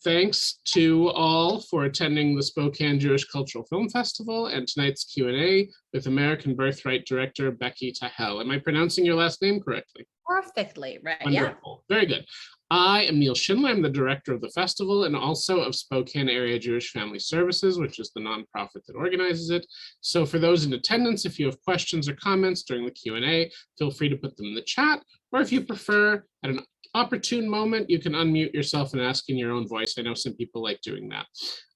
Thanks to all for attending the Spokane Jewish Cultural Film Festival and tonight's Q&A with American Birthright director Becky Tahel. Am I pronouncing your last name correctly? Perfectly, right? Wonderful. Yeah. Very good. I am Neil Schindler. I'm the director of the festival and also of Spokane Area Jewish Family Services, which is the nonprofit that organizes it. So for those in attendance, if you have questions or comments during the Q&A, feel free to put them in the chat, or if you prefer, at an opportune moment, you can unmute yourself and ask in your own voice. I know some people like doing that.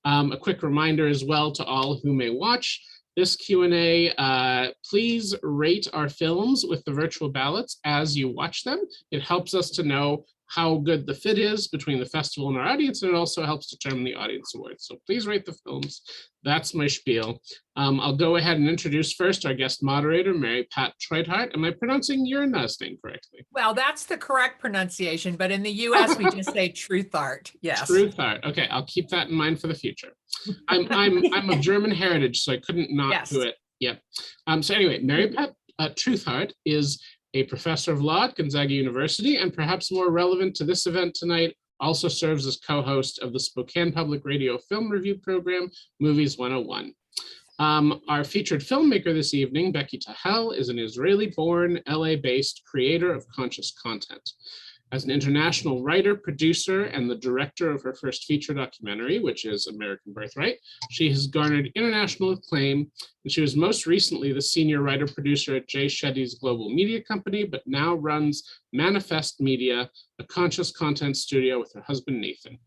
A quick reminder as well to all who may watch this Q&A, please rate our films with the virtual ballots as you watch them. It helps us to know how good the fit is between the festival and our audience, and it also helps determine the audience awards. So please rate the films. That's my spiel. I'll go ahead and introduce first our guest moderator, Mary Pat Treuthart. Am I pronouncing your last name correctly? Well, that's the correct pronunciation, but in the US we just say Treuthart. Yes. Treuthart. Okay, I'll keep that in mind for the future. I'm of German heritage, so I couldn't not do it. Yep. So anyway, Mary Pat Treuthart is a professor of law at Gonzaga University, and perhaps more relevant to this event tonight, also serves as co-host of the Spokane Public Radio film review program, Movies 101. Our featured filmmaker this evening, Becky Tahel, is an Israeli-born, LA-based creator of conscious content. As an international writer, producer, and the director of her first feature documentary, which is American Birthright, she has garnered international acclaim, and she was most recently the senior writer-producer at Jay Shetty's global media company, but now runs Manifest Media, a conscious content studio with her husband, Nathan.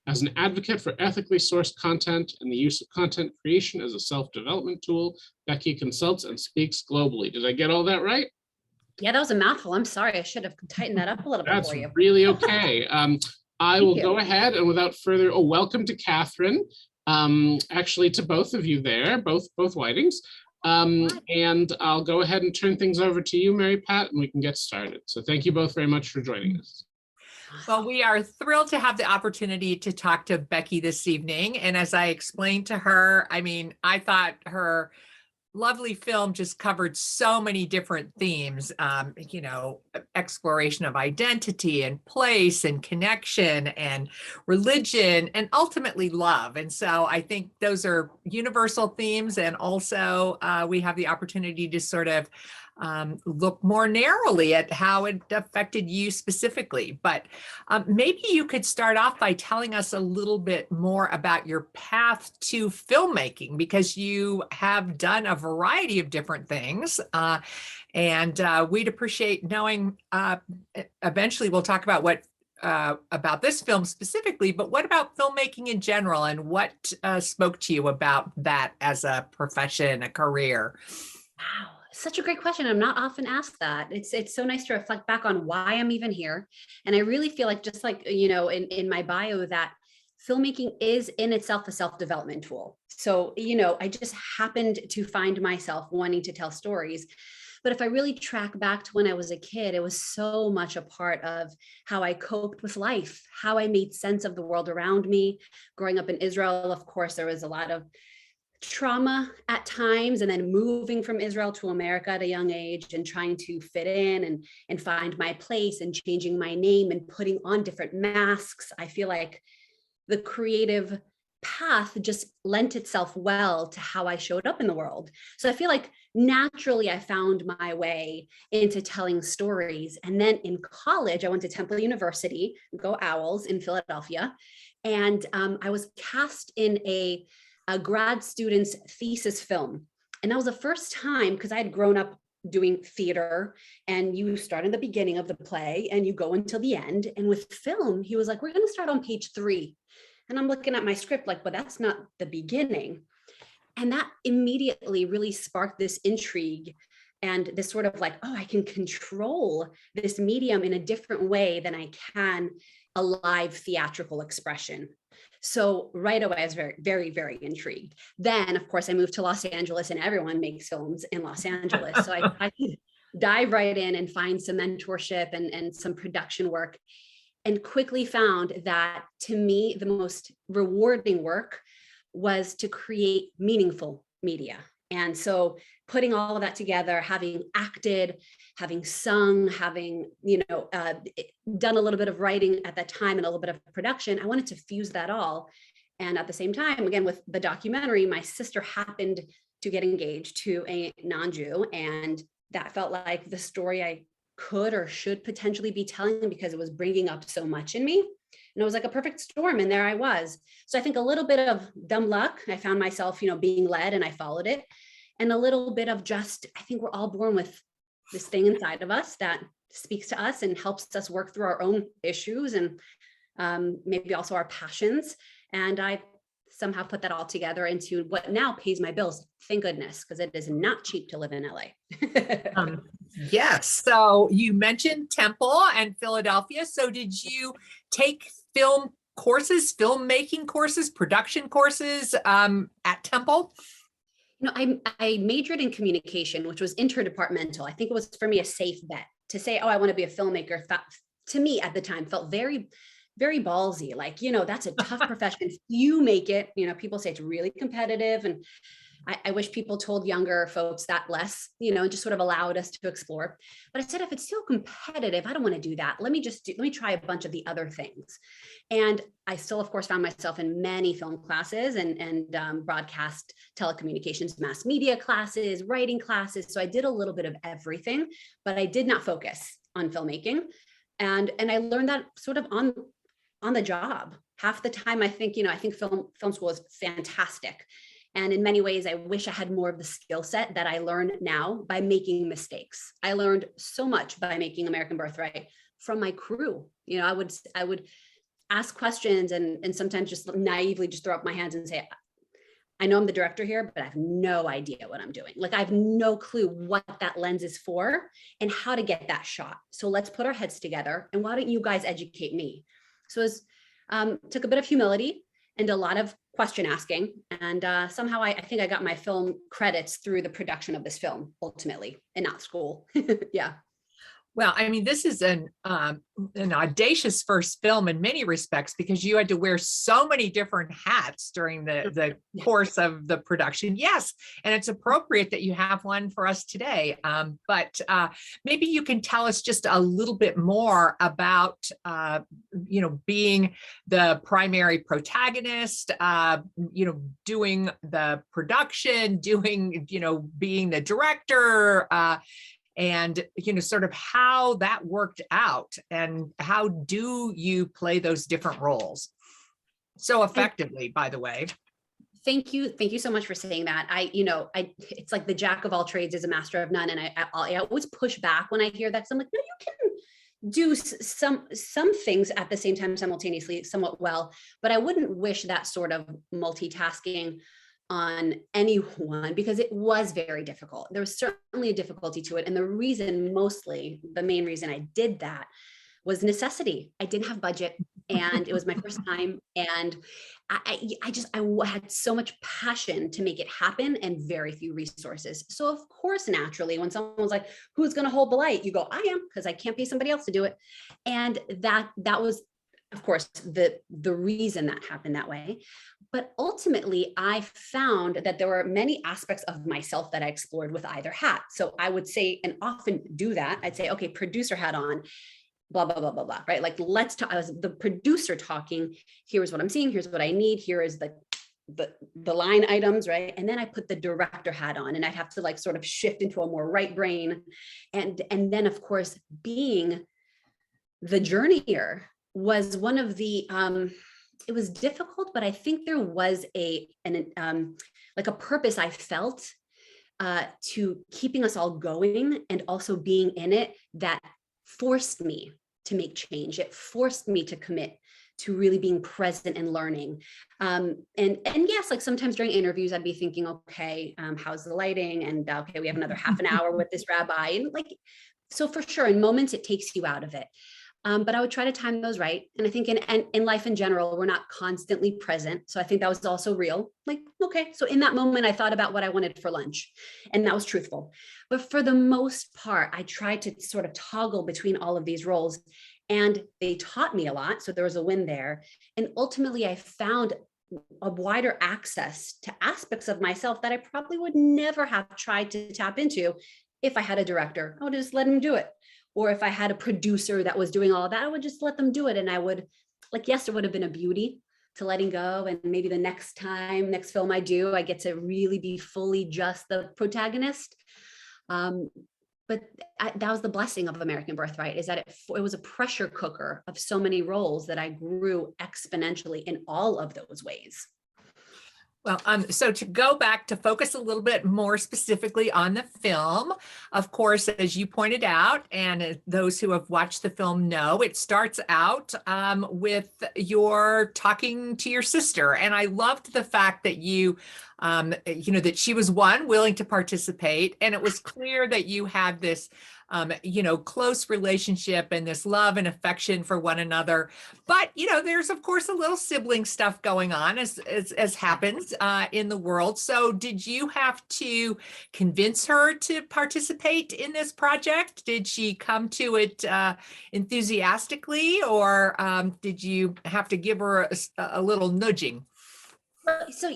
As an advocate for ethically sourced content and the use of content creation as a self-development tool, Becky consults and speaks globally. Did I get all that right? Yeah, that was a mouthful. I'm sorry. I should have tightened that up a little bit for you. That's really okay. I will go ahead and without further, welcome to Catherine. Actually, to both of you there, both Whitings. And I'll go ahead and turn things over to you, Mary Pat, and we can get started. So thank you both very much for joining us. Well, we are thrilled to have the opportunity to talk to Becky this evening. And as I explained to her, I mean, I thought her lovely film just covered so many different themes, you know, exploration of identity and place and connection and religion and ultimately love. And so I think those are universal themes. And also we have the opportunity to sort of look more narrowly at how it affected you specifically. But maybe you could start off by telling us a little bit more about your path to filmmaking, because you have done a variety of different things. And we'd appreciate knowing, eventually we'll talk about what about this film specifically, but what about filmmaking in general, and what spoke to you about that as a profession, a career? Wow. Such a great question. I'm not often asked that. It's so nice to reflect back on why I'm even here. And I really feel like, just like, you know, in my bio, that filmmaking is in itself a self-development tool. So, you know, I just happened to find myself wanting to tell stories. But if I really track back to when I was a kid, it was so much a part of how I coped with life, how I made sense of the world around me. Growing up in Israel, of course, there was a lot of trauma at times, and then moving from Israel to America at a young age and trying to fit in and find my place and changing my name and putting on different masks. I feel like the creative path just lent itself well to how I showed up in the world. So I feel like naturally I found my way into telling stories. And then in college, I went to Temple University, go Owls, in Philadelphia. And I was cast in a grad student's thesis film. And that was the first time, because I had grown up doing theater, and you start in the beginning of the play and you go until the end. And with film, he was like, we're going to start on page 3. And I'm looking at my script like, but that's not the beginning. And that immediately really sparked this intrigue and this sort of like, oh, I can control this medium in a different way than I can a live theatrical expression. So right away, I was very, very, very intrigued. Then, of course, I moved to Los Angeles, and everyone makes films in Los Angeles. So I could dive right in and find some mentorship and some production work, and quickly found that, to me, the most rewarding work was to create meaningful media. And so putting all of that together, having acted, having sung, having, done a little bit of writing at that time and a little bit of production, I wanted to fuse that all. And at the same time, again, with the documentary, my sister happened to get engaged to a non-Jew. And that felt like the story I could or should potentially be telling, because it was bringing up so much in me. And it was like a perfect storm, and there I was. So I think a little bit of dumb luck. I found myself, being led, and I followed it. And a little bit of just, I think we're all born with this thing inside of us that speaks to us and helps us work through our own issues and maybe also our passions. And I somehow put that all together into what now pays my bills. Thank goodness, because it is not cheap to live in LA. Yes. So you mentioned Temple and Philadelphia. So did you take film courses, filmmaking courses, production courses at Temple? I majored in communication, which was interdepartmental. I think it was for me a safe bet to say, oh, I want to be a filmmaker. To me at the time felt very, very ballsy. Like, that's a tough profession. You make it, people say it's really competitive. And I wish people told younger folks that less, and just sort of allowed us to explore. But I said, if it's so competitive, I don't want to do that. Let me try a bunch of the other things. And I still, of course, found myself in many film classes and broadcast, telecommunications, mass media classes, writing classes. So I did a little bit of everything, but I did not focus on filmmaking. And I learned that sort of on the job. Half the time, I think film school is fantastic. And in many ways, I wish I had more of the skill set that I learned now by making mistakes. I learned so much by making American Birthright from my crew. I would ask questions and sometimes just naively just throw up my hands and say, I know I'm the director here, but I have no idea what I'm doing. Like, I have no clue what that lens is for and how to get that shot. So let's put our heads together, and why don't you guys educate me? So it was, took a bit of humility and a lot of question asking. And somehow I think I got my film credits through the production of this film, ultimately, and not school. Yeah. Well, I mean, this is an audacious first film in many respects, because you had to wear so many different hats during the course of the production. Yes, and it's appropriate that you have one for us today. But maybe you can tell us just a little bit more about, being the primary protagonist, doing the production, being the director, and sort of how that worked out, and how do you play those different roles so effectively, by the way. Thank you so much for saying that. It's like the jack of all trades is a master of none, and I always push back when I hear that. So I'm like, no, you can do some things at the same time simultaneously somewhat well, but I wouldn't wish that sort of multitasking on anyone, because it was very difficult. There was certainly a difficulty to it. And the main reason I did that was necessity. I didn't have budget, and it was my first time. And I had so much passion to make it happen and very few resources. So of course, naturally, when someone was like, who's going to hold the light? You go, I am, because I can't pay somebody else to do it. And that was, of course, the reason that happened that way. But ultimately, I found that there were many aspects of myself that I explored with either hat. So I would say, and often do that, I'd say, okay, producer hat on, blah, blah, blah, blah, blah, right? Like, let's talk. I was the producer talking, here's what I'm seeing, here's what I need, here is the line items, right? And then I put the director hat on, and I'd have to like sort of shift into a more right brain. And then, of course, being the journeyer was one of the, it was difficult, but I think there was a purpose I felt to keeping us all going, and also being in it, that forced me to make change. It forced me to commit to really being present and learning. And yes, like sometimes during interviews, I'd be thinking, okay, how's the lighting? And okay, we have another half an hour with this rabbi. And like, so for sure, in moments, it takes you out of it. But I would try to time those right. And I think in life in general, we're not constantly present. So I think that was also real. Like, okay, so in that moment, I thought about what I wanted for lunch, and that was truthful. But for the most part, I tried to sort of toggle between all of these roles, and they taught me a lot. So there was a win there. And ultimately, I found a wider access to aspects of myself that I probably would never have tried to tap into if I had a director. I would just let him do it. Or if I had a producer that was doing all of that, I would just let them do it. And I would, like, yes, there would have been a beauty to letting go. And maybe the next film I do, I get to really be fully just the protagonist. But that was the blessing of American Birthright, is that it was a pressure cooker of so many roles that I grew exponentially in all of those ways. Well, so to go back to focus a little bit more specifically on the film, of course, as you pointed out, and those who have watched the film know, it starts out with your talking to your sister. And I loved the fact that that she was willing to participate. And it was clear that you had this close relationship and this love and affection for one another. But, there's of course a little sibling stuff going on as happens in the world. So did you have to convince her to participate in this project? Did she come to it enthusiastically, or did you have to give her a little nudging? So,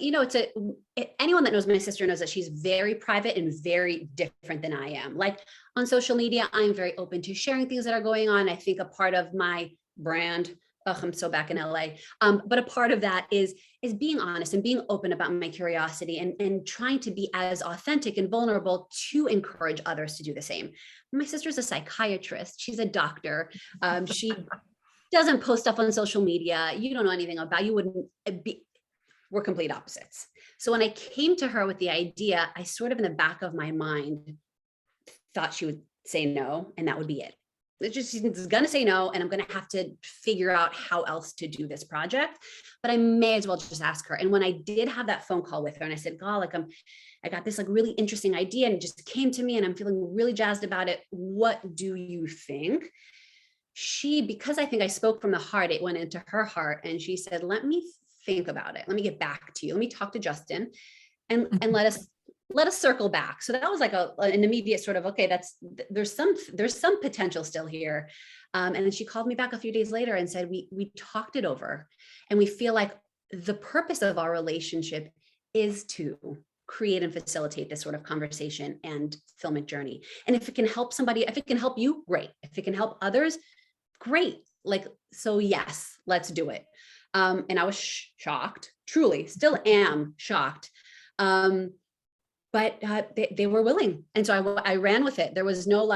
anyone that knows my sister knows that she's very private and very different than I am. Like on social media, I'm very open to sharing things that are going on. I think a part of my brand, I'm so back in LA. But a part of that is being honest and being open about my curiosity and trying to be as authentic and vulnerable to encourage others to do the same. My sister's a psychiatrist. She's a doctor. She doesn't post stuff on social media. You don't know anything about, you wouldn't be. We're complete opposites. So when I came to her with the idea, I sort of in the back of my mind thought she would say no, and that would be it. She's going to say no, and I'm going to have to figure out how else to do this project, but I may as well just ask her. And when I did have that phone call with her and I said, God, I got this really interesting idea and it just came to me and I'm feeling really jazzed about it. What do you think? Because I think I spoke from the heart, it went into her heart, and she said, let me think about it. Let me get back to you. Let me talk to Justin and let us circle back. So that was like an immediate sort of, okay, there's some potential still here. And then she called me back a few days later and said, we talked it over, and we feel like the purpose of our relationship is to create and facilitate this sort of conversation and filmic journey. And if it can help somebody, if it can help you, great. If it can help others, great. So yes, let's do it. And I was shocked, truly, still am shocked. But they were willing. And so I ran with it. There was no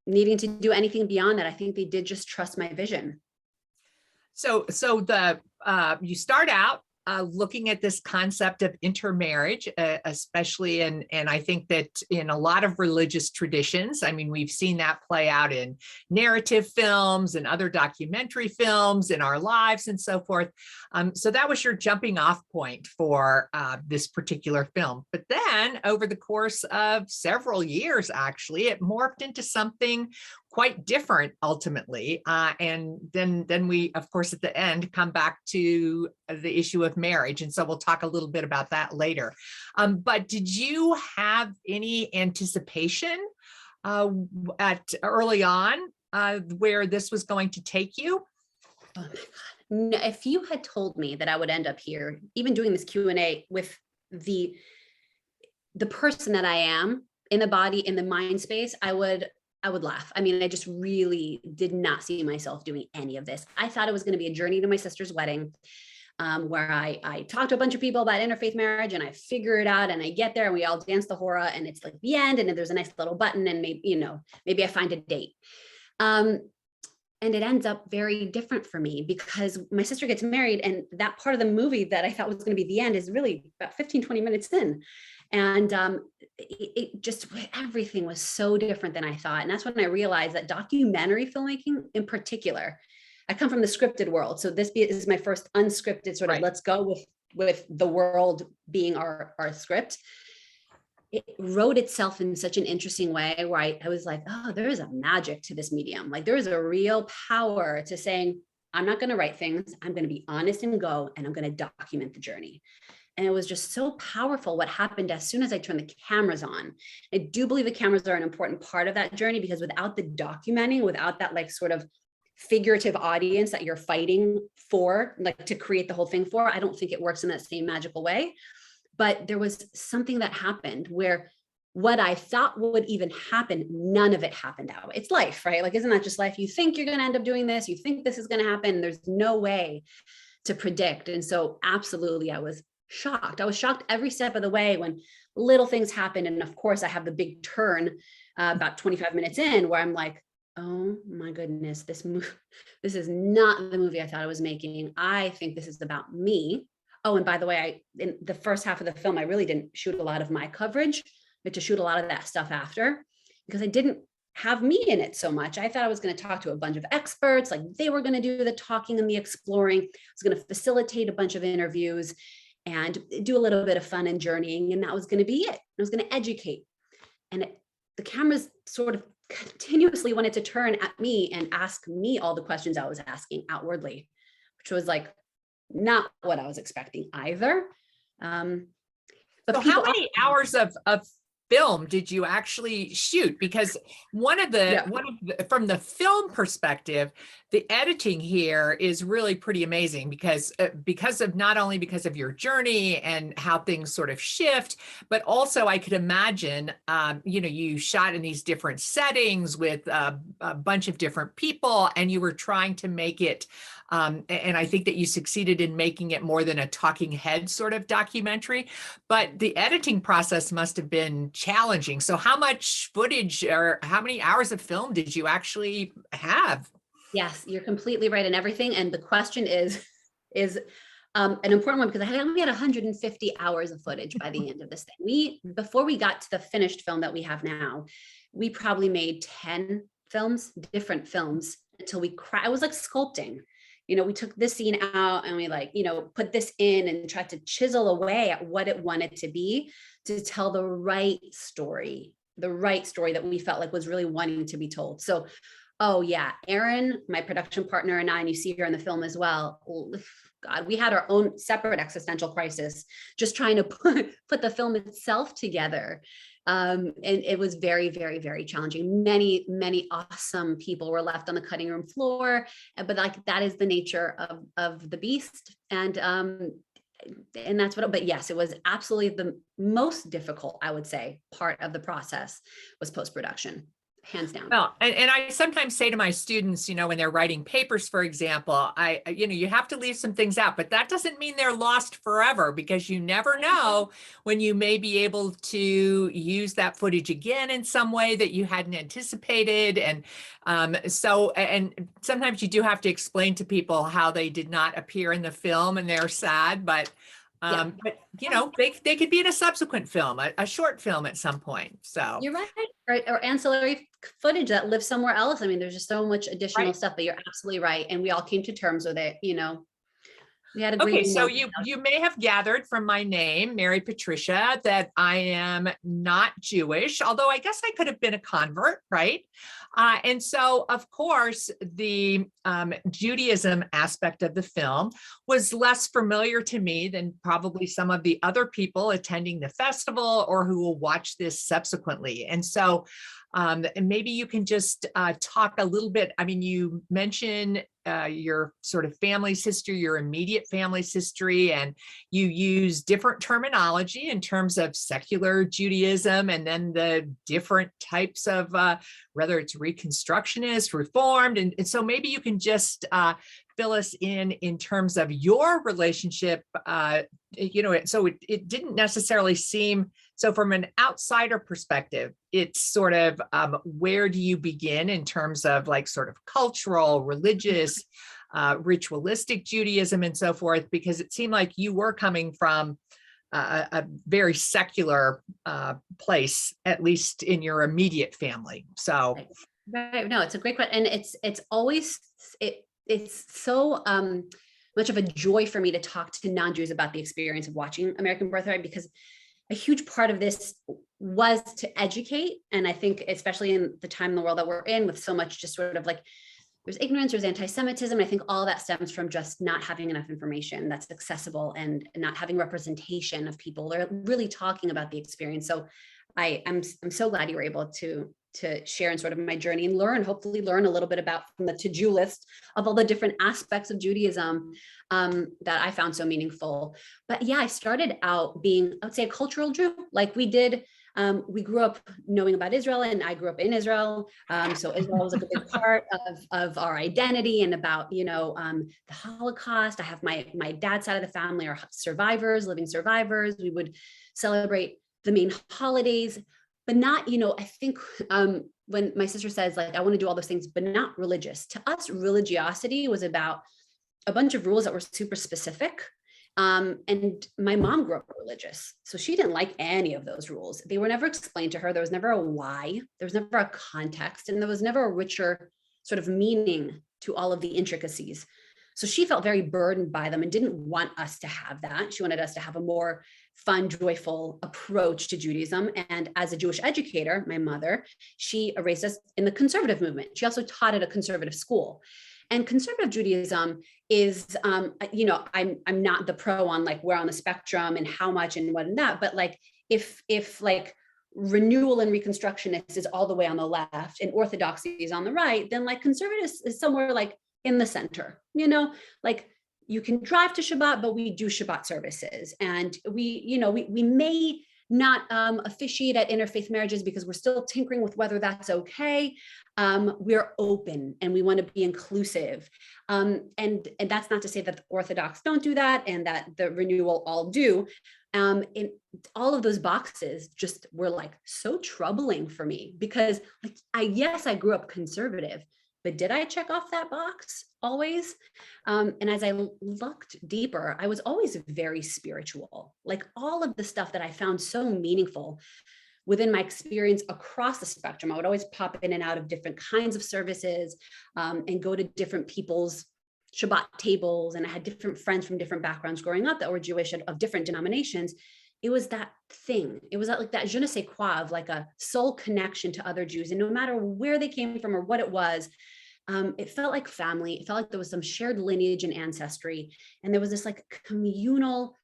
needing to do anything beyond that. I think they did just trust my vision. So you start out looking at this concept of intermarriage, especially and I think that in a lot of religious traditions, I mean, we've seen that play out in narrative films and other documentary films in our lives and so forth. So that was your jumping off point for this particular film. But then over the course of several years, actually, it morphed into something quite different ultimately. And then we, of course, at the end, come back to the issue of marriage. And so we'll talk a little bit about that later. But did you have any anticipation early on where this was going to take you? Oh my God. No, if you had told me that I would end up here, even doing this Q&A with the person that I am in the body, in the mind space, I would laugh. I mean, I just really did not see myself doing any of this. I thought it was going to be a journey to my sister's wedding, where I talked to a bunch of people about interfaith marriage and I figure it out and I get there and we all dance the hora and it's like the end and then there's a nice little button and maybe I find a date. And it ends up very different for me because my sister gets married and that part of the movie that I thought was going to be the end is really about 15, 20 minutes in. And it just, everything was so different than I thought. And that's when I realized that documentary filmmaking in particular, I come from the scripted world. So this is my first unscripted sort of, right. Let's go with the world being our script. It wrote itself in such an interesting way where I was like, oh, there is a magic to this medium. Like there is a real power to saying, I'm not going to write things. I'm going to be honest and go, and I'm going to document the journey. And it was just so powerful what happened as soon as I turned the cameras on. I do believe the cameras are an important part of that journey because without the documenting, without that like sort of figurative audience that you're fighting for, like to create the whole thing for. I don't think it works in that same magical way. But there was something that happened where what I thought would even happen, none of it happened out. It's life, right? Like, isn't that just life? You think you're going to end up doing this. You think this is going to happen. There's no way to predict. And so absolutely, I was shocked. I was shocked every step of the way when little things happened. And of course, I have the big turn about 25 minutes in where I'm like, oh my goodness, this is not the movie I thought I was making. I think this is about me. Oh, and by the way, in the first half of the film, I really didn't shoot a lot of my coverage, but to shoot a lot of that stuff after, because I didn't have me in it so much. I thought I was going to talk to a bunch of experts, like they were going to do the talking and the exploring. I was going to facilitate a bunch of interviews and do a little bit of fun and journeying, and that was going to be it. I was going to educate. And the cameras sort of continuously wanted to turn at me and ask me all the questions I was asking outwardly, which was like not what I was expecting either. But so how many hours of film did you actually shoot? Because from the film perspective, the editing here is really pretty amazing because of not only because of your journey and how things sort of shift, but also I could imagine, you shot in these different settings with a bunch of different people, and you were trying to make it. And I think that you succeeded in making it more than a talking head sort of documentary, but the editing process must have been challenging. So how much footage or how many hours of film did you actually have? Yes, you're completely right in everything. And the question is an important one because we had 150 hours of footage by the end of this thing. Before we got to the finished film that we have now, we probably made 10 different films until I was like sculpting. We took this scene out and we put this in and tried to chisel away at what it wanted to be to tell the right story that we felt like was really wanting to be told. So, oh yeah, Erin, my production partner, and I, and you see her in the film as well. God, we had our own separate existential crisis, just trying to put the film itself together. And it was very, very, very challenging. Many, many awesome people were left on the cutting room floor, but that is the nature of the beast. And that's but yes, it was absolutely the most difficult, I would say, part of the process was post-production. Hands down. Well, and I sometimes say to my students, when they're writing papers, for example, you have to leave some things out, but that doesn't mean they're lost forever because you never know when you may be able to use that footage again in some way that you hadn't anticipated. And and sometimes you do have to explain to people how they did not appear in the film and they're sad, but they could be in a subsequent film, a short film at some point. So you're right, or ancillary footage that lives somewhere else. I mean, there's just so much additional stuff, but you're absolutely right. And we all came to terms with it. We had a okay. So you may have gathered from my name, Mary Patricia, that I am not Jewish, although I guess I could have been a convert, right? And so, of course, the Judaism aspect of the film was less familiar to me than probably some of the other people attending the festival or who will watch this subsequently. And so and maybe you can just talk a little bit. I mean, you mentioned your sort of family's history, your immediate family's history, and you use different terminology in terms of secular Judaism and then the different types of whether it's Reconstructionist, Reformed. And so maybe you can just fill us in terms of your relationship, so it didn't necessarily seem, so from an outsider perspective, it's sort of where do you begin in terms of like sort of cultural, religious, ritualistic Judaism and so forth, because it seemed like you were coming from a very secular place, at least in your immediate family. So, right. No, it's a great question, and it's always it's so much of a joy for me to talk to non-Jews about the experience of watching American Birthright, because a huge part of this was to educate. And I think, especially in the time in the world that we're in, with so much just sort of like, there's ignorance, there's anti-Semitism. I think all that stems from just not having enough information that's accessible and not having representation of people. They're really talking about the experience. So I'm so glad you were able to to share in sort of my journey and hopefully learn a little bit about from the to-do list of all the different aspects of Judaism that I found so meaningful. But yeah, I started out being, I would say, a cultural Jew. Like we grew up knowing about Israel, and I grew up in Israel. So Israel was like a big part of our identity and about, the Holocaust. I have my dad's side of the family are survivors, living survivors. We would celebrate the main holidays, but not, I think when my sister says like, I want to do all those things, but not religious. To us, religiosity was about a bunch of rules that were super specific. And my mom grew up religious, so she didn't like any of those rules. They were never explained to her. There was never a why, there was never a context, and there was never a richer sort of meaning to all of the intricacies. So she felt very burdened by them and didn't want us to have that. She wanted us to have a more fun, joyful approach to Judaism. And as a Jewish educator, my mother, she raised us in the conservative movement. She also taught at a conservative school. And conservative Judaism is, I'm not the pro on like where on the spectrum and how much and what and that, but like if like renewal and reconstructionist is all the way on the left and orthodoxy is on the right, then like conservative is somewhere like in the center, like you can drive to Shabbat, but we do Shabbat services. And we may not officiate at interfaith marriages because we're still tinkering with whether that's okay. We're open and we want to be inclusive. And that's not to say that the Orthodox don't do that and that the renewal all do. And all of those boxes just were like so troubling for me because like, I grew up conservative, but did I check off that box always? And as I looked deeper, I was always very spiritual. Like all of the stuff that I found so meaningful within my experience across the spectrum, I would always pop in and out of different kinds of services and go to different people's Shabbat tables. And I had different friends from different backgrounds growing up that were Jewish of different denominations. It was that thing. It was like that je ne sais quoi of like a soul connection to other Jews. And no matter where they came from or what it was, it felt like family. It felt like there was some shared lineage and ancestry. And there was this like communal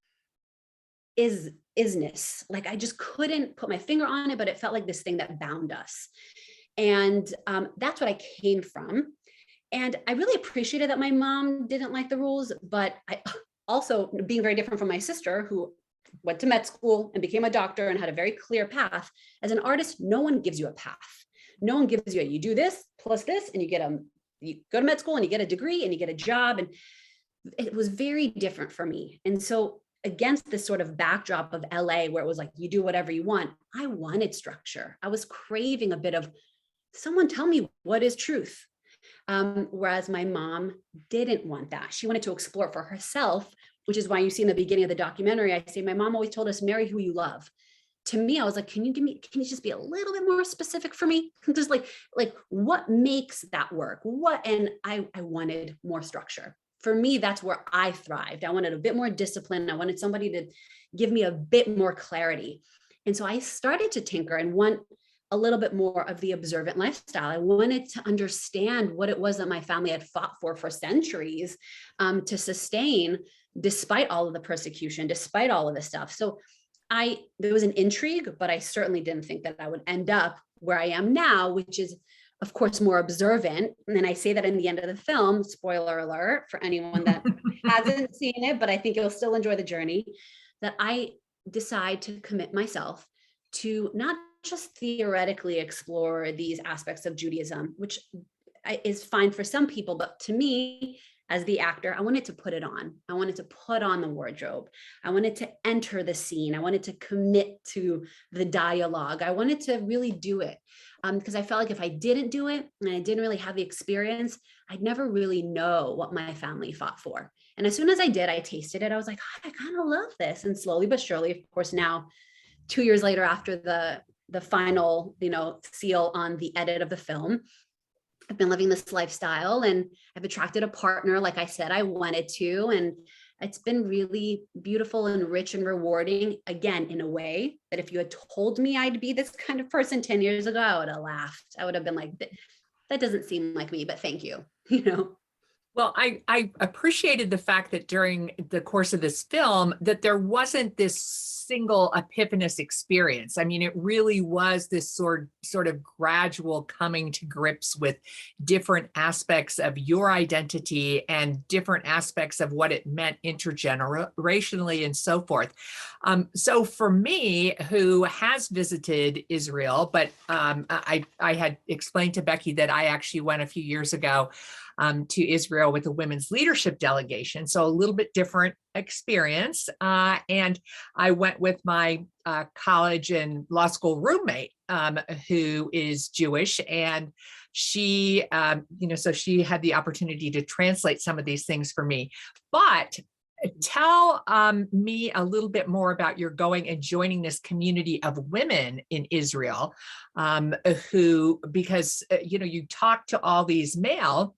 isness. Like I just couldn't put my finger on it, but it felt like this thing that bound us. And that's what I came from. And I really appreciated that my mom didn't like the rules, but I also, being very different from my sister who went to med school and became a doctor and had a very clear path. As an artist, no one gives you a path. No one gives you you do this plus this, and you go to med school and you get a degree and you get a job. And it was very different for me. And so against this sort of backdrop of LA, where it was like, you do whatever you want, I wanted structure. I was craving a bit of someone tell me what is truth. Whereas my mom didn't want that. She wanted to explore it for herself, which is why you see in the beginning of the documentary, I say, my mom always told us, marry who you love. To me, I was like, can you just be a little bit more specific for me? Just like what makes that work? And I wanted more structure. For me, that's where I thrived. I wanted a bit more discipline. I wanted somebody to give me a bit more clarity. And so I started to tinker and want a little bit more of the observant lifestyle. I wanted to understand what it was that my family had fought for centuries to sustain, despite all of the persecution, despite all of this stuff. So there was an intrigue, but I certainly didn't think that I would end up where I am now, which is, of course, more observant. And I say that in the end of the film, spoiler alert for anyone that hasn't seen it, but I think you'll still enjoy the journey, that I decide to commit myself to not just theoretically explore these aspects of Judaism, which is fine for some people, but to me, as the actor, I wanted to put it on. I wanted to put on the wardrobe. I wanted to enter the scene. I wanted to commit to the dialogue. I wanted to really do it because I felt like if I didn't do it and I didn't really have the experience, I'd never really know what my family fought for. And as soon as I did, I tasted it. I was like, I kind of love this. And slowly but surely, of course, now 2 years later, after the final, seal on the edit of the film, I've been living this lifestyle and I've attracted a partner, like I said, I wanted to, and it's been really beautiful and rich and rewarding, again, in a way that if you had told me I'd be this kind of person 10 years ago, I would have laughed. I would have been like, that doesn't seem like me, but thank you, Well, I appreciated the fact that during the course of this film, that there wasn't this single epiphanous experience. I mean, it really was this sort of gradual coming to grips with different aspects of your identity and different aspects of what it meant intergenerationally and so forth. So for me, who has visited Israel, but I had explained to Becky that I actually went a few years ago to Israel with a women's leadership delegation. So a little bit different experience. And I went with my college and law school roommate, who is Jewish. And she, so she had the opportunity to translate some of these things for me. But tell me a little bit more about your going and joining this community of women in Israel, because you talk to all these male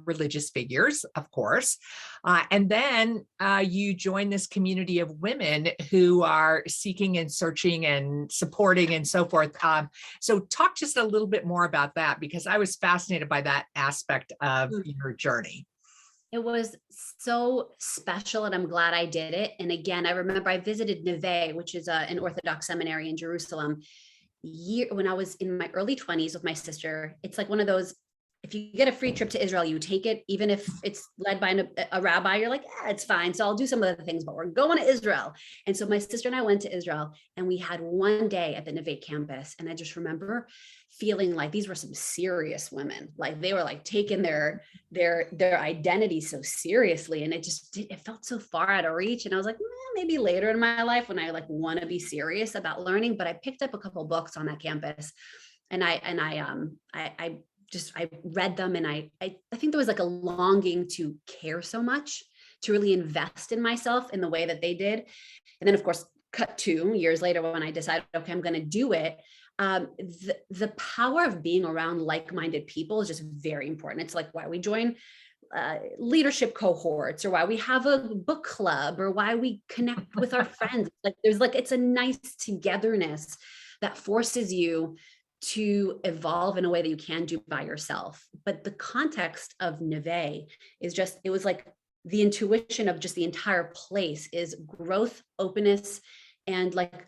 religious figures, of course, and then you join this community of women who are seeking and searching and supporting and so forth. So talk just a little bit more about that, because I was fascinated by that aspect of your journey. It was so special, and I'm glad I did it. And again, I remember I visited Neve, which is an Orthodox seminary in Jerusalem, when I was in my early 20s with my sister. It's like one of those, if you get a free trip to Israel, you take it, even if it's led by a rabbi, you're like, it's fine. So I'll do some other things, but we're going to Israel. And so my sister and I went to Israel, and we had one day at the Neve campus. And I just remember feeling like these were some serious women. Like they were like taking their identity so seriously. And it felt so far out of reach. And I was like, maybe later in my life when I like want to be serious about learning. But I picked up a couple of books on that campus, and I read them, and I think there was like a longing to care so much, to really invest in myself in the way that they did. And then of course, cut 2 years later, when I decided, okay, I'm going to do it. The power of being around like-minded people is just very important. It's like why we join leadership cohorts, or why we have a book club, or why we connect with our friends. Like it's a nice togetherness that forces you to evolve in a way that you can do by yourself. But the context of Neve is just, it was like the intuition of just the entire place is growth, openness, and like,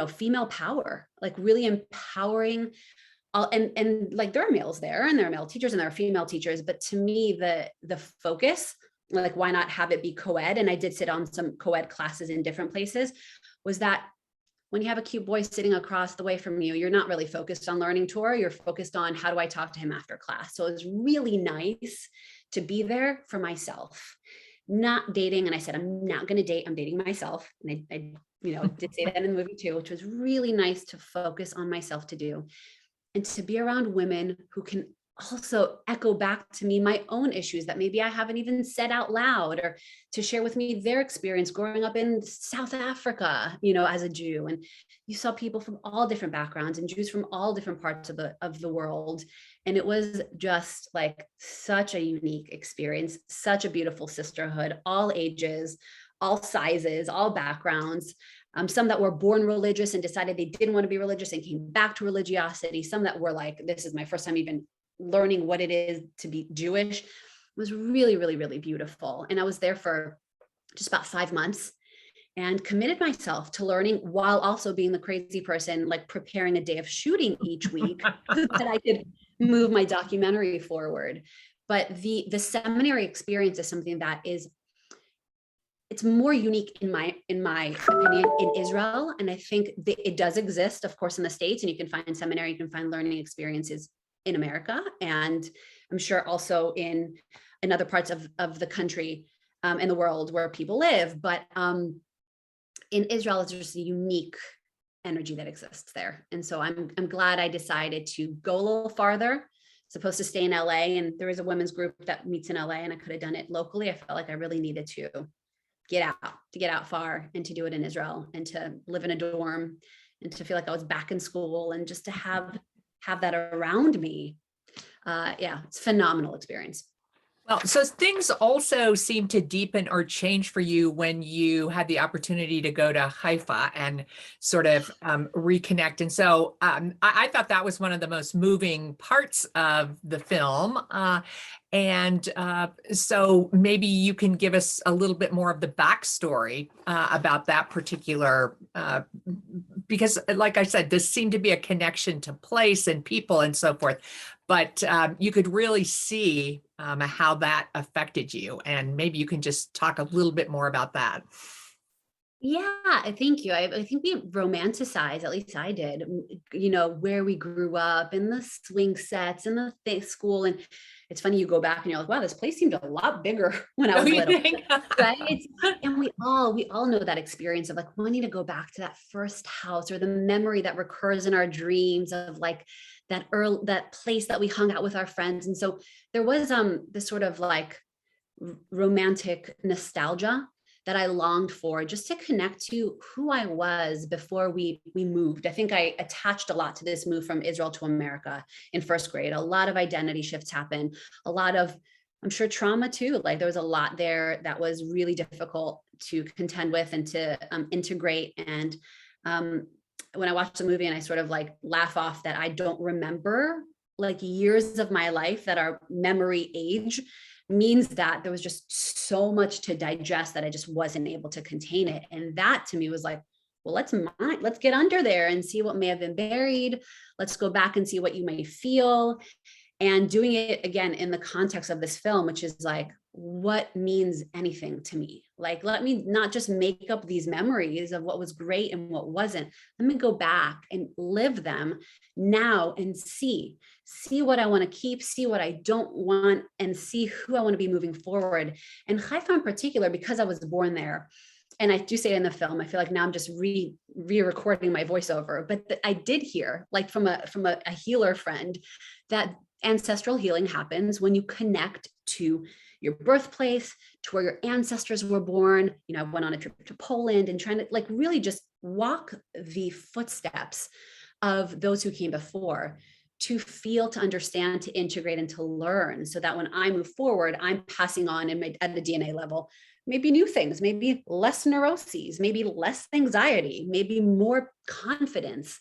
female power, like really empowering. And like there are males there, and there are male teachers, and there are female teachers. But to me, the focus, like why not have it be co-ed? And I did sit on some co-ed classes in different places, was that when you have a cute boy sitting across the way from you, you're not really focused on learning Torah. You're focused on how do I talk to him after class. So it was really nice to be there for myself, not dating. And I said, I'm not going to date. I'm dating myself. And I did say that in the movie too, which was really nice to focus on myself to do, and to be around women who can also echo back to me my own issues that maybe I haven't even said out loud, or to share with me their experience growing up in South Africa, as a Jew. And you saw people from all different backgrounds, and Jews from all different parts of the world. And it was just like such a unique experience, such a beautiful sisterhood, all ages, all sizes, all backgrounds. Some that were born religious and decided they didn't want to be religious and came back to religiosity. Some that were like, this is my first time even learning what it is to be Jewish. It was really, really, really beautiful. And I was there for just about 5 months and committed myself to learning, while also being the crazy person, like preparing a day of shooting each week that I could move my documentary forward. But the seminary experience is something that it's more unique in my opinion in Israel. And I think it does exist, of course, in the States, and you can find seminary, you can find learning experiences in America, and I'm sure also in other parts of the country and the world where people live. But in Israel, it's just a unique energy that exists there. And so I'm glad I decided to go a little farther. Supposed to stay in LA, and there is a women's group that meets in LA, and I could have done it locally. I felt like I really needed to get out far, and to do it in Israel, and to live in a dorm, and to feel like I was back in school, and just to have that around me. It's a phenomenal experience. Well, so things also seem to deepen or change for you when you had the opportunity to go to Haifa and sort of reconnect. And so I thought that was one of the most moving parts of the film. So maybe you can give us a little bit more of the backstory about that particular, because like I said, this seemed to be a connection to place and people and so forth. But you could really see how that affected you. And maybe you can just talk a little bit more about that. Yeah, thank you. I think we romanticize, at least I did, where we grew up and the swing sets and the school. And it's funny, you go back and you're like, wow, this place seemed a lot bigger when I was little. Right? And we all know that experience of like wanting to go back to that first house, or the memory that recurs in our dreams of like that place that we hung out with our friends. And so there was this sort of like romantic nostalgia that I longed for, just to connect to who I was before we moved. I think I attached a lot to this move from Israel to America in first grade. A lot of identity shifts happened, a lot of, I'm sure, trauma too. Like there was a lot there that was really difficult to contend with and to integrate. And when I watched the movie and I sort of like laugh off that I don't remember like years of my life that are memory age, means that there was just so much to digest that I just wasn't able to contain it. And that to me was like, well, let's get under there and see what may have been buried. Let's go back and see what you may feel. And doing it again in the context of this film, which is like, what means anything to me? Like, let me not just make up these memories of what was great and what wasn't. Let me go back and live them now and see what I want to keep, see what I don't want, and see who I want to be moving forward. And Haifa in particular, because I was born there, and I do say it in the film, I feel like now I'm just re-recording my voiceover, but I did hear, like from a healer friend, that ancestral healing happens when you connect to your birthplace, to where your ancestors were born. I went on a trip to Poland and trying to like really just walk the footsteps of those who came before, to feel, to understand, to integrate, and to learn, so that when I move forward, I'm passing on at the DNA level, maybe new things, maybe less neuroses, maybe less anxiety, maybe more confidence.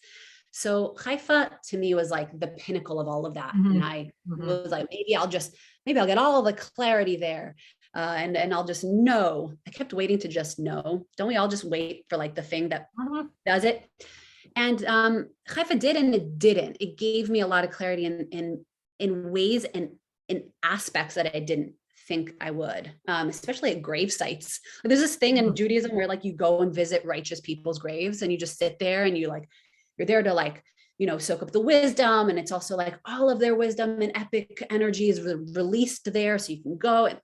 So Haifa to me was like the pinnacle of all of that. Mm-hmm. And I was like, maybe I'll get all the clarity there. And I'll just know. I kept waiting to just know. Don't we all just wait for like the thing that does it? And Haifa did, and it didn't. It gave me a lot of clarity in ways and in aspects that I didn't think I would, especially at grave sites. There's this thing in Judaism where like you go and visit righteous people's graves, and you just sit there and you're there to like, soak up the wisdom. And it's also like all of their wisdom and epic energy is released there. So you can go and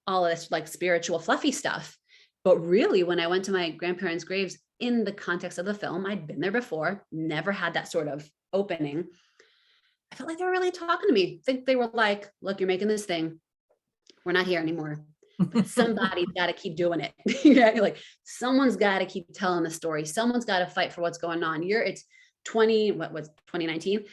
all of this like spiritual fluffy stuff. But really, when I went to my grandparents' graves in the context of the film, I'd been there before, never had that sort of opening. I felt like they were really talking to me. I think they were like, look, you're making this thing. We're not here anymore. But somebody's got to keep doing it. Like someone's got to keep telling the story. Someone's got to fight for what's going on. It's 2019?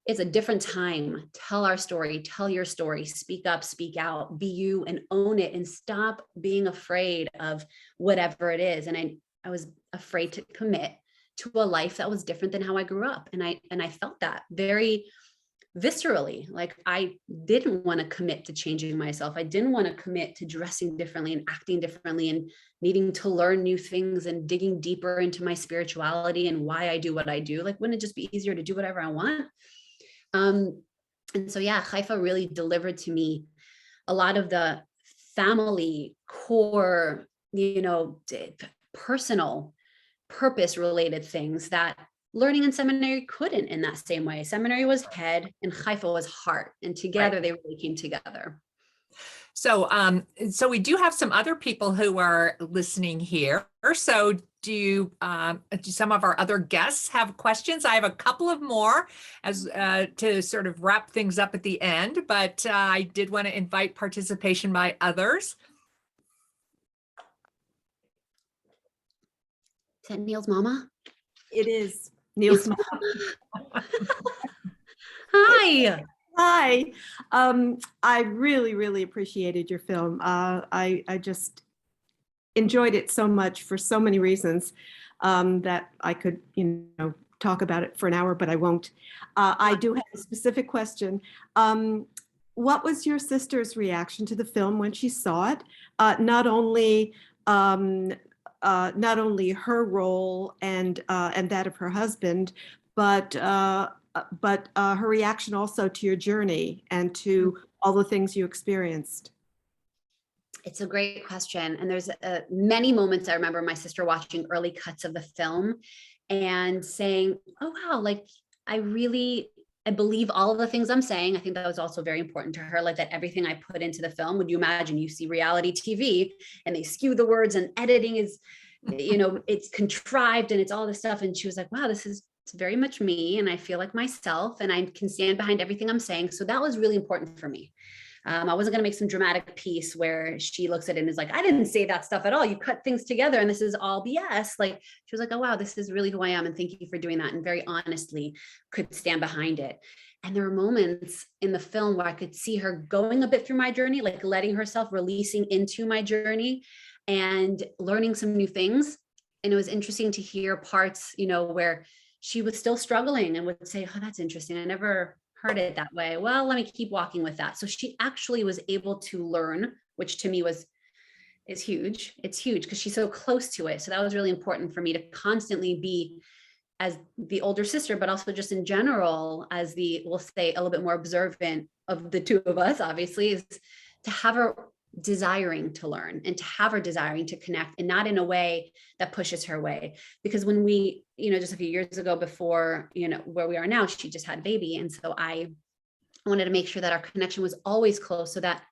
It's a different time. Tell our story, tell your story, speak up, speak out, be you, and own it, and stop being afraid of whatever it is. And I was afraid to commit to a life that was different than how I grew up. And I felt that very viscerally. Like I didn't want to commit to changing myself. I didn't want to commit to dressing differently and acting differently and needing to learn new things and digging deeper into my spirituality and why I do what I do. Like, wouldn't it just be easier to do whatever I want? And so, yeah, Haifa really delivered to me a lot of the family core, personal purpose related things that learning in seminary couldn't in that same way. Seminary was head and Haifa was heart, and together they really came together. So we do have some other people who are listening here. So do some of our other guests have questions? I have a couple of more as to sort of wrap things up at the end, but I did want to invite participation by others. Is that Neil's mama? It is Neil's mama. Hi. Hi. I really, really appreciated your film. I just enjoyed it so much for so many reasons that I could, talk about it for an hour, but I won't. I do have a specific question. What was your sister's reaction to the film when she saw it? Not only her role and that of her husband, but her reaction also to your journey and to all the things you experienced. It's a great question. And there's many moments I remember my sister watching early cuts of the film and saying, oh, wow, like I believe all of the things I'm saying. I think that was also very important to her, like that everything I put into the film, would you imagine you see reality TV and they skew the words and editing is, it's contrived and it's all this stuff. And she was like, wow, it's very much me. And I feel like myself and I can stand behind everything I'm saying. So that was really important for me. I wasn't going to make some dramatic piece where she looks at it and is like, I didn't say that stuff at all. You cut things together and this is all BS. Like, she was like, oh, wow, this is really who I am. And thank you for doing that. And very honestly could stand behind it. And there were moments in the film where I could see her going a bit through my journey, like letting herself releasing into my journey and learning some new things. And it was interesting to hear parts, where she was still struggling and would say, oh, that's interesting. I never heard it that way. Well, let me keep walking with that. So she actually was able to learn, which to me is huge. It's huge because she's so close to it. So that was really important for me to constantly be as the older sister, but also just in general, as we'll say, a little bit more observant of the two of us, obviously, is to have her desiring to learn and to have her desiring to connect, and not in a way that pushes her away. Because when we, just a few years ago before, where we are now, she just had a baby. And so I wanted to make sure that our connection was always close, so that,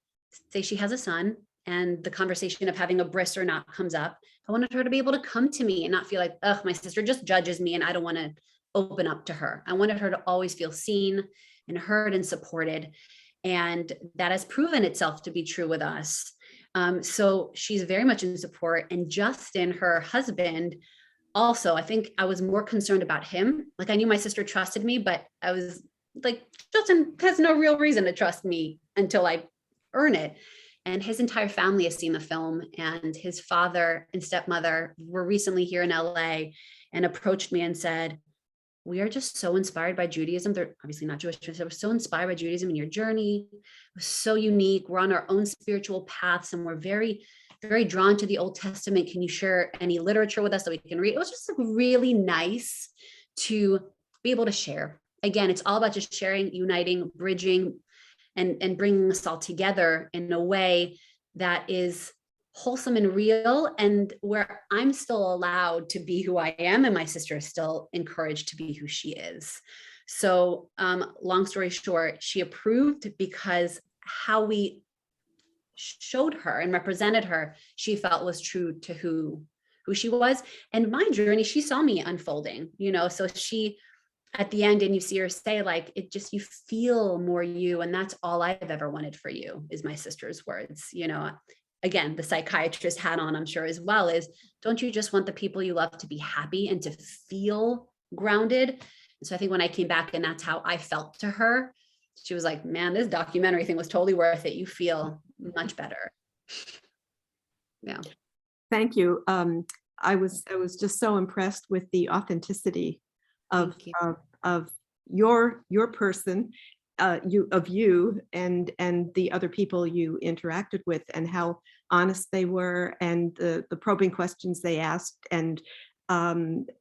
say she has a son and the conversation of having a bris or not comes up, I wanted her to be able to come to me and not feel like, oh, my sister just judges me and I don't want to open up to her. I wanted her to always feel seen and heard and supported. And that has proven itself to be true with us. So she's very much in support. And Justin, her husband, also, I think I was more concerned about him. Like, I knew my sister trusted me, but I was like, Justin has no real reason to trust me until I earn it. And his entire family has seen the film, and his father and stepmother were recently here in LA and approached me and said, we are just so inspired by Judaism. They're obviously not Jewish, but we're so inspired by Judaism in your journey. It was so unique. We're on our own spiritual paths and we're very, very drawn to the Old Testament. Can you share any literature with us that we can read? It was just really nice to be able to share. Again, it's all about just sharing, uniting, bridging, and bringing us all together in a way that is wholesome and real, and where I'm still allowed to be who I am and my sister is still encouraged to be who she is. So long story short, she approved because how we showed her and represented her, she felt was true to who she was. And my journey, she saw me unfolding, so she, at the end, and you see her say, like, it just, you feel more you. And that's all I've ever wanted for you, is my sister's words. Again, the psychiatrist hat on, I'm sure as well, is, don't you just want the people you love to be happy and to feel grounded? And so I think when I came back and that's how I felt to her, she was like, man, this documentary thing was totally worth it. You feel much better. Yeah. Thank you. I was just so impressed with the authenticity of your person, you and the other people you interacted with, and how honest they were, and the probing questions they asked, and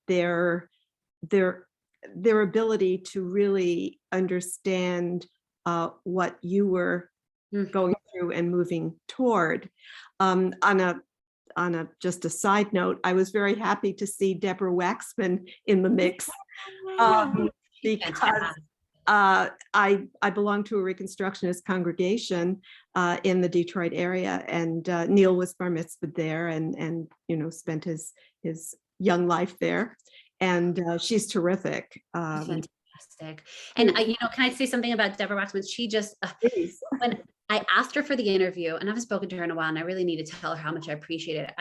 their ability to really understand what you were going through and moving toward. On a just a side note, I was very happy to see Deborah Waxman in the mix, because I belong to a Reconstructionist congregation in the Detroit area, and Neil was bar mitzvahed there, and spent his young life there, and she's terrific. Fantastic. And can I say something about Deborah Waxman? She just when I asked her for the interview, and I haven't spoken to her in a while, and I really need to tell her how much I appreciate it.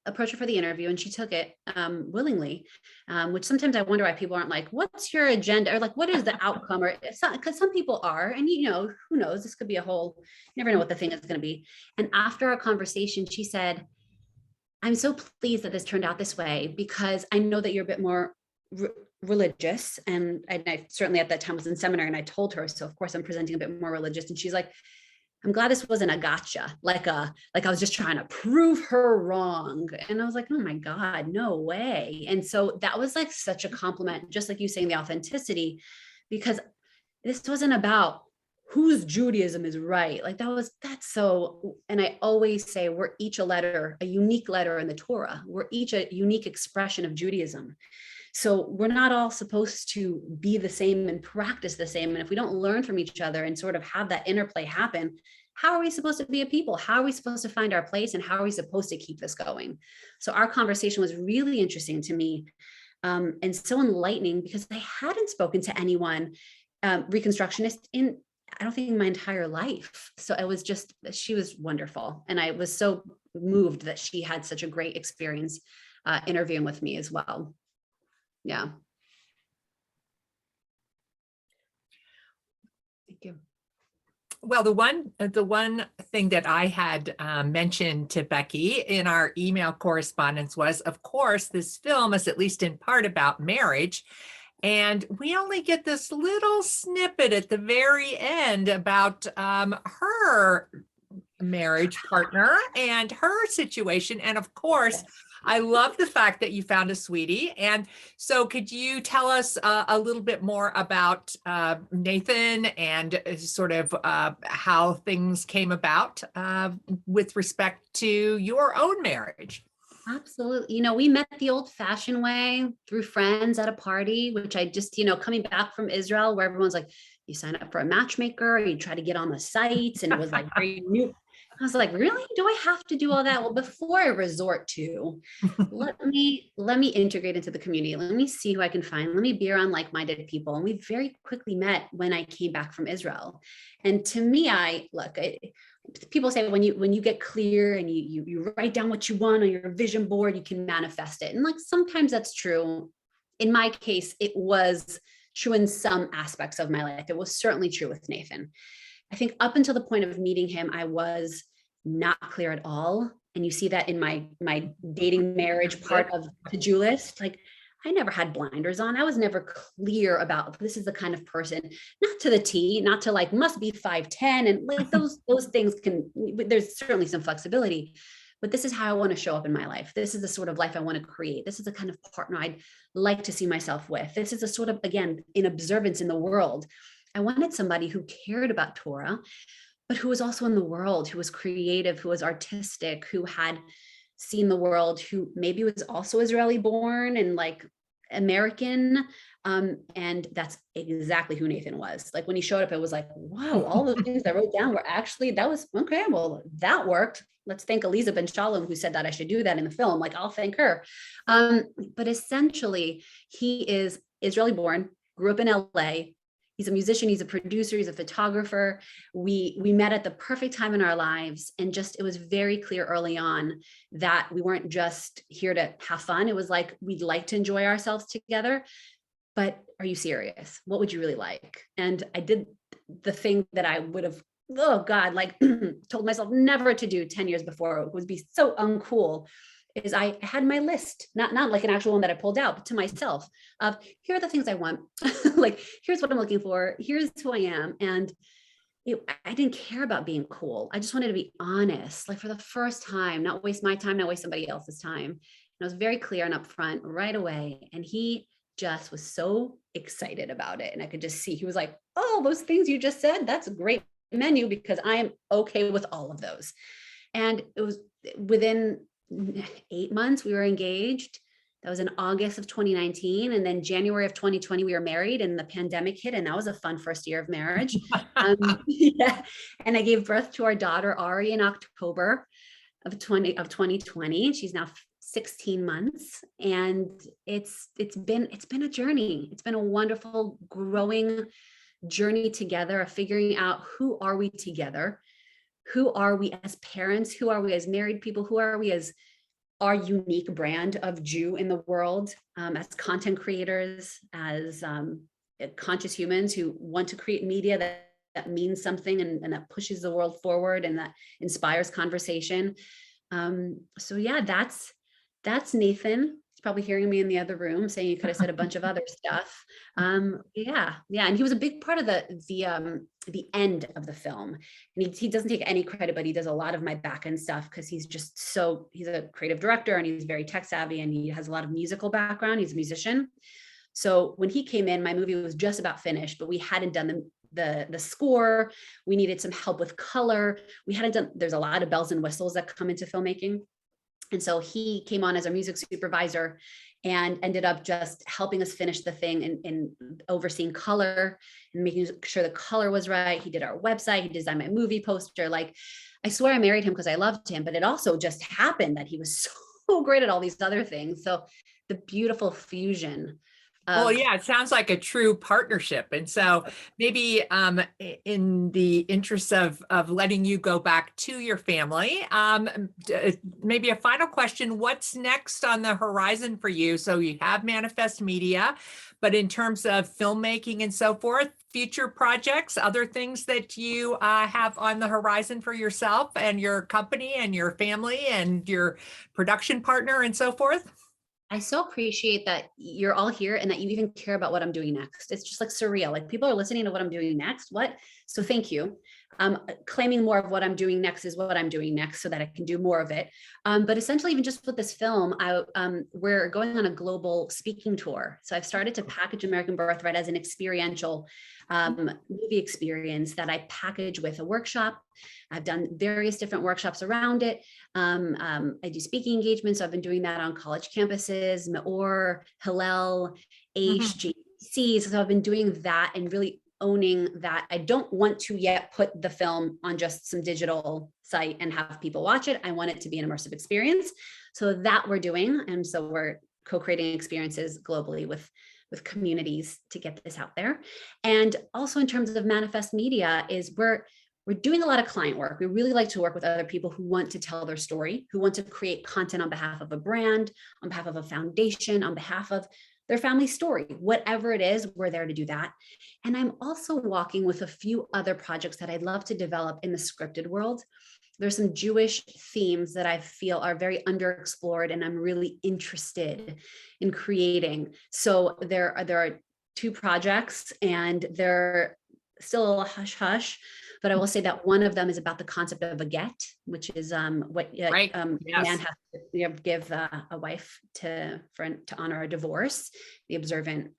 approach her for the interview, and she took it willingly, which sometimes I wonder why people aren't like, what's your agenda? Or like, what is the outcome? Or it's not, because some people are, and who knows, this could be a whole, you never know what the thing is going to be. And after our conversation, she said, I'm so pleased that this turned out this way, because I know that you're a bit more religious. And I certainly at that time was in seminary, and I told her, so of course I'm presenting a bit more religious. And she's like, I'm glad this wasn't a gotcha, like I was just trying to prove her wrong. And I was like, oh my God, no way. And so that was like such a compliment, just like you saying the authenticity, because this wasn't about whose Judaism is right. Like that's so, and I always say we're each a unique letter in the Torah. We're each a unique expression of Judaism. So we're not all supposed to be the same and practice the same. And if we don't learn from each other and sort of have that interplay happen, how are we supposed to be a people? How are we supposed to find our place? And how are we supposed to keep this going? So our conversation was really interesting to me, and so enlightening, because I hadn't spoken to anyone Reconstructionist in, I don't think, my entire life. So it was just, she was wonderful. And I was so moved that she had such a great experience interviewing with me as well. Yeah. Thank you. Well, the one thing that I had mentioned to Becky in our email correspondence was, of course, this film is at least in part about marriage. And we only get this little snippet at the very end about her marriage partner and her situation. And of course, I love the fact that you found a sweetie. And so could you tell us a little bit more about Nathan and sort of how things came about with respect to your own marriage? Absolutely. We met the old-fashioned way through friends at a party, which I just, coming back from Israel, where everyone's like, you sign up for a matchmaker, you try to get on the sites, and it was like very new. I was like, really? Do I have to do all that? Well, before I resort to, let me integrate into the community. Let me see who I can find. Let me be around like-minded people. And we very quickly met when I came back from Israel. And to me, people say when you get clear and you write down what you want on your vision board, you can manifest it. And like, sometimes that's true. In my case, it was true in some aspects of my life. It was certainly true with Nathan. I think up until the point of meeting him, I was not clear at all. And you see that in my dating marriage part of the to-do list. Like, I never had blinders on. I was never clear about, this is the kind of person, not to the T, not to like, must be 5'10", and like those things there's certainly some flexibility, but this is how I want to show up in my life. This is the sort of life I want to create. This is the kind of partner I'd like to see myself with. This is a sort of, again, in observance in the world. I wanted somebody who cared about Torah, but who was also in the world, who was creative, who was artistic, who had seen the world, who maybe was also Israeli born and like American. And that's exactly who Nathan was. Like, when he showed up, it was like, wow, all the things I wrote down were actually, that was okay. Well, that worked. Let's thank Eliza Ben Shalom, who said that I should do that in the film. Like, I'll thank her. But essentially, he is Israeli born, grew up in LA. He's a musician, he's a producer, he's a photographer. We met at the perfect time in our lives. And just, it was very clear early on that we weren't just here to have fun. It was like, we'd like to enjoy ourselves together, but are you serious? What would you really like? And I did the thing that I would have, oh God, like told myself never to do 10 years before. It would be so uncool. Is I had my list, not like an actual one that I pulled out, but to myself of, here are the things I want. Like, here's what I'm looking for. Here's who I am. And I didn't care about being cool. I just wanted to be honest, like for the first time, not waste my time, not waste somebody else's time. And I was very clear and upfront right away. And he just was so excited about it. And I could just see, he was like, oh, those things you just said, that's a great menu, because I am okay with all of those. And it was within 8 months, we were engaged. That was in August of 2019. And then January of 2020, we were married, and the pandemic hit. And that was a fun first year of marriage. Yeah. And I gave birth to our daughter, Ari, in October of 2020. She's now 16 months. And it's been a journey. It's been a wonderful growing journey together of figuring out, who are we together? Who are we as parents? Who are we as married people? Who are we as our unique brand of Jew in the world, as content creators, as conscious humans who want to create media that means something and that pushes the world forward and that inspires conversation. So yeah, that's Nathan. He's probably hearing me in the other room saying you could have said a bunch of other stuff. Yeah. And he was a big part of the end of the film. And he doesn't take any credit, but he does a lot of my back end stuff because he's a creative director and he's very tech savvy and he has a lot of musical background. He's a musician. So when he came in, my movie was just about finished, but we hadn't done the score. We needed some help with color. There's a lot of bells and whistles that come into filmmaking. And so he came on as a music supervisor and ended up just helping us finish the thing and overseeing color and making sure the color was right. He did our website. He designed my movie poster. Like, I swear I married him because I loved him, but it also just happened that he was so great at all these other things. So the beautiful fusion. Well, yeah, it sounds like a true partnership. And so maybe in the interest of letting you go back to your family, maybe a final question, what's next on the horizon for you? So you have Manifest Media, but in terms of filmmaking and so forth, future projects, other things that you have on the horizon for yourself and your company and your family and your production partner and so forth? I so appreciate that you're all here and that you even care about what I'm doing next. It's just like surreal. Like, people are listening to what I'm doing next. What? So thank you. Claiming more of what I'm doing next is what I'm doing next so that I can do more of it. But essentially, even just with this film, we're going on a global speaking tour. So I've started to package American Birthright as an experiential movie experience that I package with a workshop. I've done various different workshops around it. I do speaking engagements. So I've been doing that on college campuses, Meor, Hillel, HGCs. So I've been doing that and really owning that. I don't want to yet put the film on just some digital site and have people watch it. I want it to be an immersive experience. So that we're doing. And so we're co-creating experiences globally with communities to get this out there. And also in terms of Manifest Media is we're doing a lot of client work. We really like to work with other people who want to tell their story, who want to create content on behalf of a brand, on behalf of a foundation, on behalf of their family story, whatever it is, we're there to do that. And I'm also walking with a few other projects that I'd love to develop in the scripted world. There's some Jewish themes that I feel are very underexplored and I'm really interested in creating. So there are 2 projects and they're still a little hush hush, but I will say that one of them is about the concept of a get, which is what Yes. a man has to give a wife to honor a divorce, the observant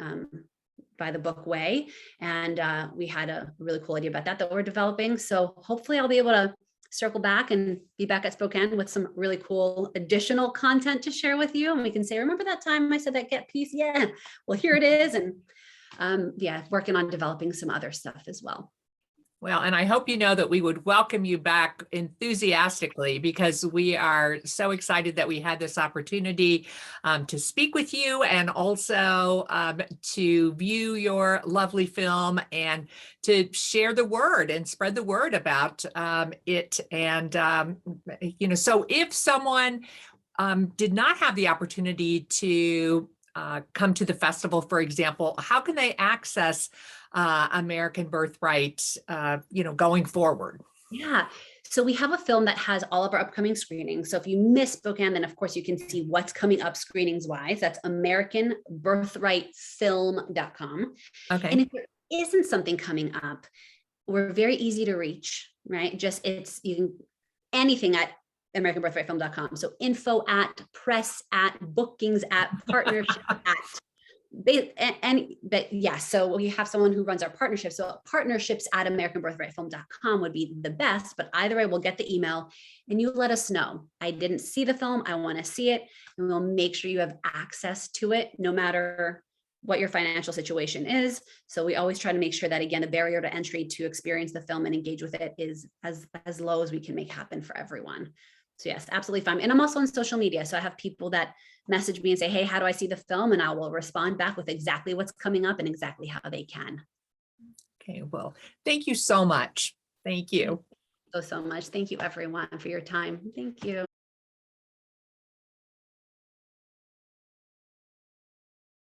by the book way. And we had a really cool idea about that we're developing. So hopefully I'll be able to circle back and be back at Spokane with some really cool additional content to share with you. And we can say, remember that time I said that get piece? Yeah, well, here it is. And yeah, working on developing some other stuff as well. Well, and I hope you know that we would welcome you back enthusiastically because we are so excited that we had this opportunity to speak with you and also to view your lovely film and to share the word and spread the word about it. And, so if someone did not have the opportunity to come to the festival, for example, how can they access American Birthright, going forward? Yeah. So we have a film that has all of our upcoming screenings. So if you miss Spokane, then of course you can see what's coming up screenings wise. That's AmericanBirthrightFilm.com. Okay. And if there isn't something coming up, we're very easy to reach, right? You can anything at AmericanBirthrightFilm.com. So info at, press at, bookings at, partnership at. But yeah, so we have someone who runs our partnership. So partnerships at AmericanBirthrightFilm.com would be the best, but either way, we'll get the email and you let us know. I didn't see the film. I want to see it. And we'll make sure you have access to it no matter what your financial situation is. So we always try to make sure that, again, the barrier to entry to experience the film and engage with it is as low as we can make happen for everyone. So yes, absolutely fine. And I'm also on social media. So I have people that message me and say, hey, how do I see the film? And I will respond back with exactly what's coming up and exactly how they can. Okay, well, thank you so much. Thank you. So much. Thank you, everyone, for your time. Thank you.